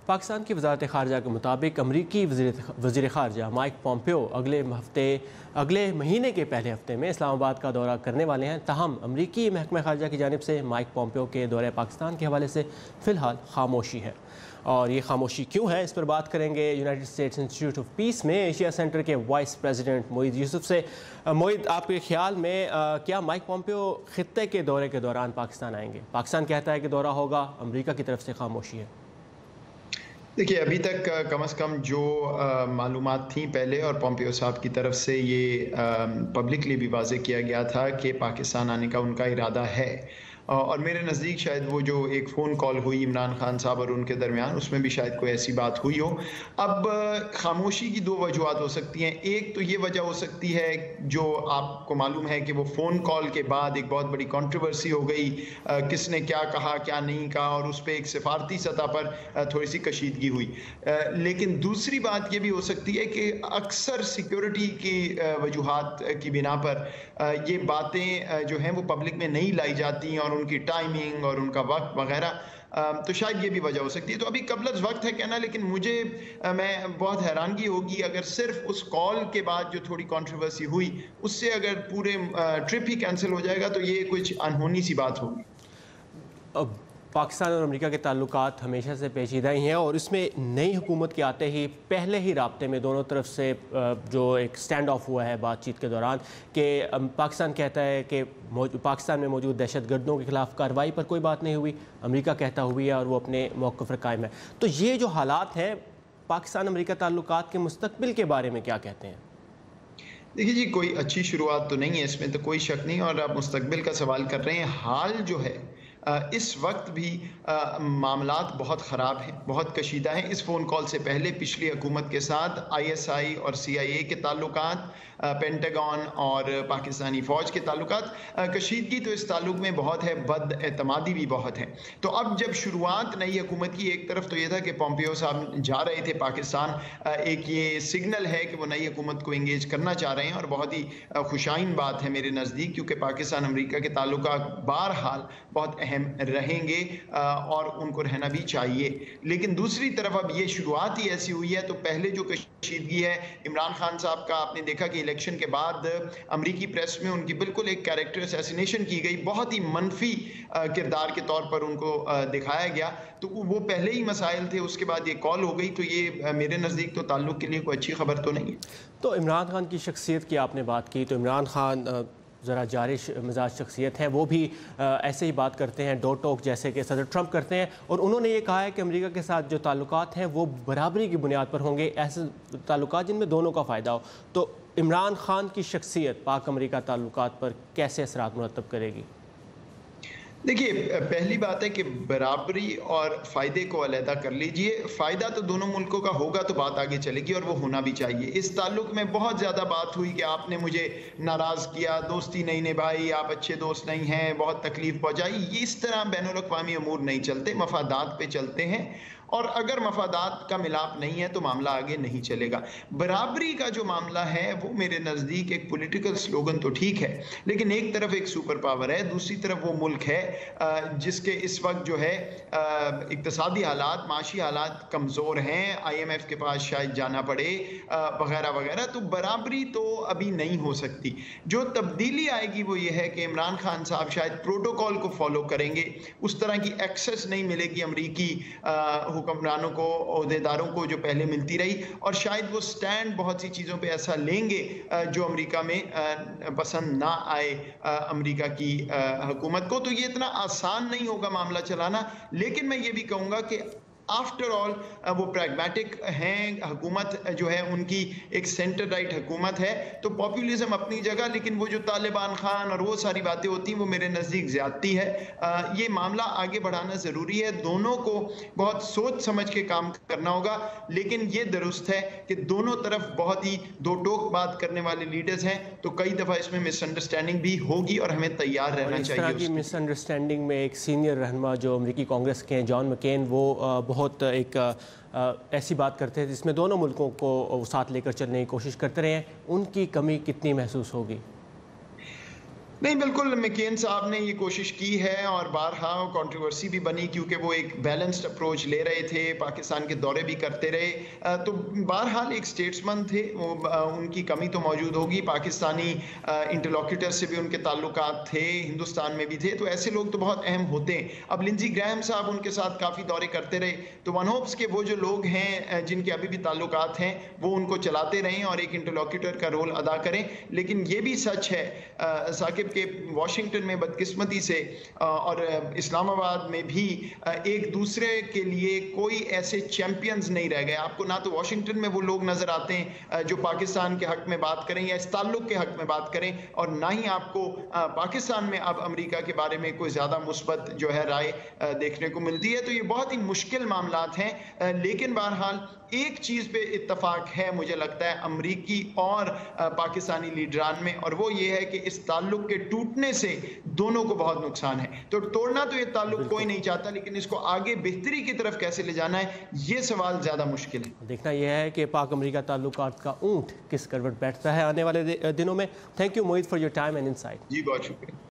पाकिस्तान की वज़ारत ख़ारजा के मुताबिक अमरीकी वज़ीर ख़ारजा माइक पॉम्पियो अगले महीने के पहले हफ्ते में इस्लामाबाद का दौरा करने वाले हैं। ताहम अमरीकी महकमा ख़ारजा की जानिब से माइक पॉम्पियो के दौरे पाकिस्तान के हवाले से फ़िलहाल खामोशी है। और ये खामोशी क्यों है, इस पर बात करेंगे United states institute of peace में एशिया सेंटर के वाइस प्रेसिडेंट मोईद यूसुफ से। मोईद, आपके ख्याल में क्या माइक पॉम्पियो ख़ित्ते के दौरे के दौरान पाकिस्तान आएंगे? पाकिस्तान कहता है कि दौरा होगा, अमरीका की तरफ से खामोशी है। देखिए, अभी तक कम से कम जो मालूमात थी पहले और पॉम्पियो साहब की तरफ से ये पब्लिकली भी वाज़ेह किया गया था कि पाकिस्तान आने का उनका इरादा है। और मेरे नज़दीक शायद वो जो एक फ़ोन कॉल हुई इमरान खान साहब और उनके दरमियान, उसमें भी शायद कोई ऐसी बात हुई हो। अब खामोशी की दो वजूहत हो सकती हैं। एक तो ये वजह हो सकती है जो आपको मालूम है कि वो फ़ोन कॉल के बाद एक बहुत बड़ी कंट्रोवर्सी हो गई, किसने क्या कहा क्या नहीं कहा, और उस पर एक सिफारती सतह पर थोड़ी सी कशीदगी हुई। लेकिन दूसरी बात ये भी हो सकती है कि अक्सर सिक्योरिटी की वजूहत की बिना पर ये बातें जो हैं वो पब्लिक में नहीं लाई जाती, और उनकी टाइमिंग और उनका वक्त वगैरह, तो शायद ये भी वजह हो सकती है। तो अभी कबलज वक्त है कहना, लेकिन मुझे मैं बहुत हैरानगी होगी अगर सिर्फ उस कॉल के बाद जो थोड़ी कंट्रोवर्सी हुई उससे अगर पूरे ट्रिप ही कैंसिल हो जाएगा तो ये कुछ अनहोनी सी बात होगी। अब पाकिस्तान और अमेरिका के ताल्लुकात हमेशा से पेचीदा ही हैं और इसमें नई हुकूमत के आते ही पहले ही राब्ते में दोनों तरफ से जो एक स्टैंड ऑफ हुआ है बातचीत के दौरान कि पाकिस्तान कहता है कि पाकिस्तान में मौजूद दहशतगर्दों के खिलाफ कार्रवाई पर कोई बात नहीं हुई, अमेरिका कहता हुई है और वो अपने मौक़िफ़ पर कायम है। तो ये जो हालात हैं, पाकिस्तान अमेरिका ताल्लुकात के मुस्तक़बिल के बारे में क्या कहते हैं? देखिए जी, कोई अच्छी शुरुआत तो नहीं है, इसमें तो कोई शक नहीं। और आप मुस्तकबिल का सवाल कर रहे हैं। हाल जो है इस वक्त भी मामलात बहुत ख़राब हैं, बहुत कशीदा हैं। इस फ़ोन कॉल से पहले पिछली हुकूमत के साथ ISI और CIA के ताल्लुकात, पेंटागन और पाकिस्तानी फ़ौज के ताल्लुकात, कशीदगी तो इस ताल्लुक में बहुत है, बदएतमादी भी बहुत है। तो अब जब शुरुआत नई हुकूमत की, एक तरफ तो ये था कि पॉम्पियो साहब जा रहे थे पाकिस्तान, एक ये सिग्नल है कि वो नई हुकूमत को इंगेज करना चाह रहे हैं, और बहुत ही खुशाइन बात है मेरे नज़दीक, क्योंकि पाकिस्तान अमेरिका के ताल्लुकात बहरहाल बहुत अहम रहेंगे और उनको रहना भी चाहिए। लेकिन दूसरी तरफ अब ये शुरुआत ही ऐसी हुई है, तो पहले जो कशीदगी है इमरान खान साहब का, आपने देखा कि इलेक्शन के बाद अमेरिकी प्रेस में उनकी बिल्कुल एक कैरेक्टर असैसिनेशन की गई, बहुत ही मनफी किरदार के तौर पर उनको दिखाया गया। तो वो पहले ही मसाइल थे, उसके बाद ये कॉल हो गई, तो ये मेरे नज़दीक तो ताल्लुक़ के लिए कोई अच्छी खबर तो नहीं है। तो इमरान खान की शख्सियत की आपने बात की, तो इमरान खान ज़रा जारिश मिजाज शख्सियत है, वो भी ऐसे ही बात करते हैं, डो टोक जैसे कि सदर ट्रंप करते हैं। और उन्होंने ये कहा है कि अमेरिका के साथ जो ताल्लुकात हैं वो बराबरी की बुनियाद पर होंगे, ऐसे ताल्लुकात जिनमें दोनों का फ़ायदा हो। तो इमरान खान की शख्सियत पाक अमेरिका ताल्लुकात पर कैसे असरात मुरतब करेगी? देखिए, पहली बात है कि बराबरी और फ़ायदे को अलहदा कर लीजिए। फ़ायदा तो दोनों मुल्कों का होगा तो बात आगे चलेगी, और वो होना भी चाहिए। इस ताल्लुक में बहुत ज़्यादा बात हुई कि आपने मुझे नाराज़ किया, दोस्ती नहीं निभाई, आप अच्छे दोस्त नहीं हैं, बहुत तकलीफ़ पहुँचाई। ये इस तरह बैनुल-अक़वामी अमूर नहीं चलते, मफ़ादात पे चलते हैं, और अगर मफ़ादात का मिलाप नहीं है तो मामला आगे नहीं चलेगा। बराबरी का जो मामला है वो मेरे नज़दीक एक पॉलिटिकल स्लोगन तो ठीक है, लेकिन एक तरफ एक सुपर पावर है, दूसरी तरफ वो मुल्क है जिसके इस वक्त जो है इक़्तिसादी हालात, माशी हालात कमज़ोर हैं, IMF के पास शायद जाना पड़े वगैरह वगैरह। तो बराबरी तो अभी नहीं हो सकती। जो तब्दीली आएगी वो ये है कि इमरान खान साहब शायद प्रोटोकॉल को फॉलो करेंगे, उस तरह की एक्सेस नहीं मिलेगी अमरीकी हुक्मरानों को, ओहदेदारों को जो पहले मिलती रही, और शायद वो स्टैंड बहुत सी चीज़ों पे ऐसा लेंगे जो अमेरिका में पसंद ना आए अमेरिका की हुकूमत को। तो ये इतना आसान नहीं होगा मामला चलाना, लेकिन मैं ये भी कहूँगा कि आफ्टर ऑल वो प्रैग्मेटिक हैं। हुकूमत जो है उनकी एक सेंटर राइट हुकूमत है, तो पॉपुलिज्म अपनी जगह, लेकिन वो जो तालिबान खान और वो सारी बातें होती हैं वो मेरे नज़दीक ज़्यादती है। ये मामला आगे बढ़ाना ज़रूरी है, दोनों को बहुत सोच समझ के काम करना होगा। लेकिन ये दुरुस्त है कि दोनों तरफ बहुत ही दो टोक बात करने वाले लीडर्स हैं, तो कई दफ़ा इसमें मिसअंडरस्टैंडिंग भी होगी और हमें तैयार रहना चाहिए। इस तरह की मिसअंडरस्टैंडिंग में एक सीनियर रहनुमा जो अमेरिकी कांग्रेस के हैं, जॉन मैकेन, वो बहुत एक ऐसी बात करते हैं जिसमें दोनों मुल्कों को साथ लेकर चलने की कोशिश करते रहे हैं। उनकी कमी कितनी महसूस होगी? नहीं, बिल्कुल मैकेन साहब ने ये कोशिश की है और बारहा कंट्रोवर्सी भी बनी क्योंकि वो एक बैलेंस्ड अप्रोच ले रहे थे, पाकिस्तान के दौरे भी करते रहे। तो बहरहाल एक स्टेट्समैन थे, वो उनकी कमी तो मौजूद होगी, पाकिस्तानी इंटरलॉक्यूटर से भी उनके ताल्लुकात थे, हिंदुस्तान में भी थे, तो ऐसे लोग तो बहुत अहम होते हैं। अब लिंजी ग्रैहम साहब उनके साथ काफ़ी दौरे करते रहे, तो वन होप्स के वो जो लोग हैं जिनके अभी भी ताल्लुकात हैं वो उनको चलाते रहें और एक इंटरलॉक्यूटर का रोल अदा करें। लेकिन ये भी सच है साकिब के वाशिंगटन में बदकिस्मती से और इस्लामाबाद में भी एक दूसरे के लिए कोई ऐसे चैंपियंस नहीं रह गए। आपको ना तो वाशिंगटन में वो लोग नजर आते हैं जो पाकिस्तान के हक में बात करें या इस ताल्लुक के हक में बात करें, और ना ही आपको पाकिस्तान में अब अमेरिका के बारे में कोई ज्यादा मुस्बत जो है राय देखने को मिलती है। तो ये बहुत ही मुश्किल मामलात हैं, लेकिन बहरहाल एक चीज पे इत्तफाक है मुझे लगता है अमरीकी और पाकिस्तानी लीडरान में, और वो ये है कि इस ताल्लुक के टूटने से दोनों को बहुत नुकसान है। तो तोड़ना तो ये ताल्लुक कोई नहीं चाहता, लेकिन इसको आगे बेहतरी की तरफ कैसे ले जाना है ये सवाल ज्यादा मुश्किल है। देखना यह है कि पाक अमरीका ताल्लुकात का ऊंट किस करवट बैठता है आने वाले दिनों में। Thank you Mohit for your time and insight. जी बहुत शुक्रिया।